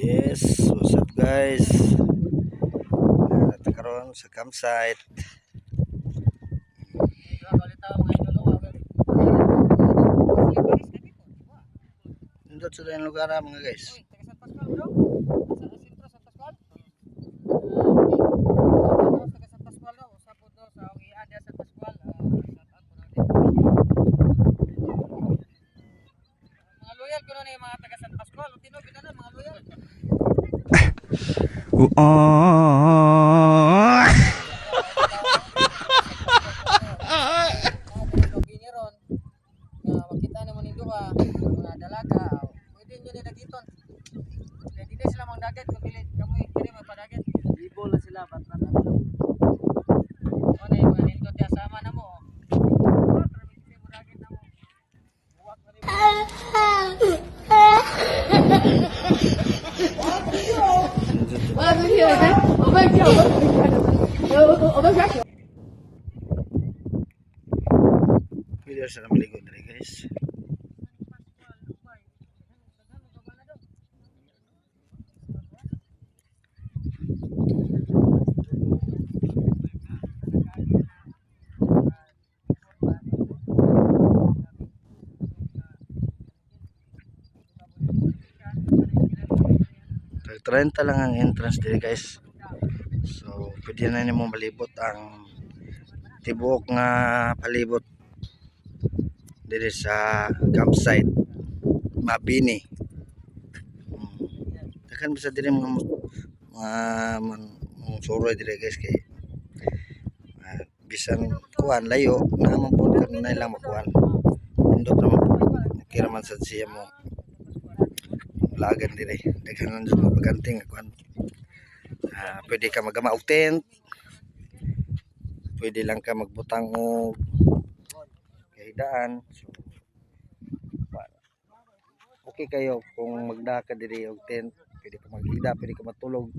Yes, what's up guys? Karon sa campsite. Nindot sa yung lugar mga guys. Mga loyal ko na yung mga taga San Pascual. Tinog na mga loyal. Biniron nga makita naman nindo ka mga dalaga. Pwede niyo ni dagiton. Hindi na sila mang dagat kung dili kamoy kini magpadagat. Libo lang sila batnan ano. Ano yung mga nindot ya sama na mo. Pwede sa maligo diri guys. Tag 30 lang ang entrance diri guys. So pwede na nimo malibot ang tibuok nga palibot diri sa campsite Mabini. Dakan bisa diri mga suroy diri guys kay bisan kuan layo naman po kanina lang makuan. Indot naman po kira man sa siya mo lagan diri daghan man jud mapaganting kuan. Pwede ka magama og tent, pwede lang ka magbutang og kahidaan. So, okay kayo kung magda ka diri og tent, pwede ka maghida, pwede ka matulog.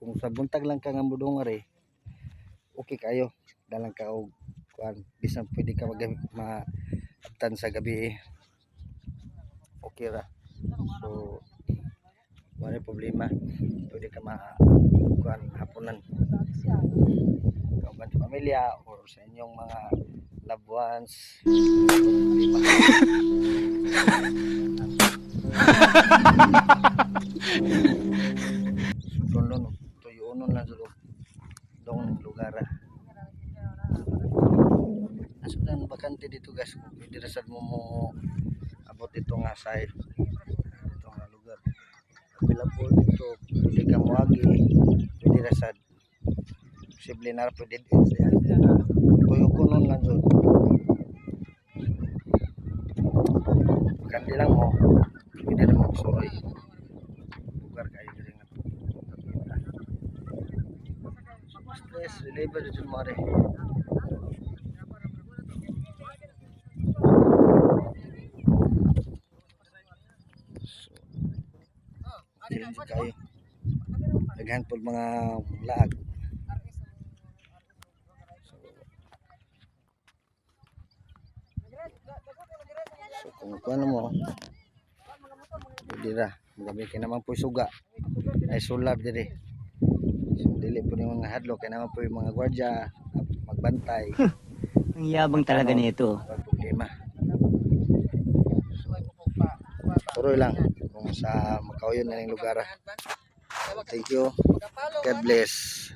Kung sa buntag lang ka nga mudungari, okay kayo, dalang ka og kuan, bisan pwede ka maabtan sa gabi. Okay ra. So wala problema, pwede ka kuan hapunan kauban sa pamilya or sa inyong mga loved ones. Sudon tuyunon lang sa dong lugar. Asudan bakante dito guys, kung pwede rasad mo abot ito nga side, ito nga lugar available dito, pwede ka muagi, pwede rasad posible na pwede din siya tuyo kunon lang dyan bakante lang mo, pwede na magsuroy lugar kayo dito nga stress reliever dito mo rin. Diyan kayo daghan po mga laag. So kung ano mo pwede ra magabi kay naman po suga ay sulab diri. So dili po yung mga hadlok kay naman po yung mga gwardiya magbantay. Ang yabang talaga nito. Problema. Turoy lang kung sa makauyon na yung lugar. Thank you. God bless.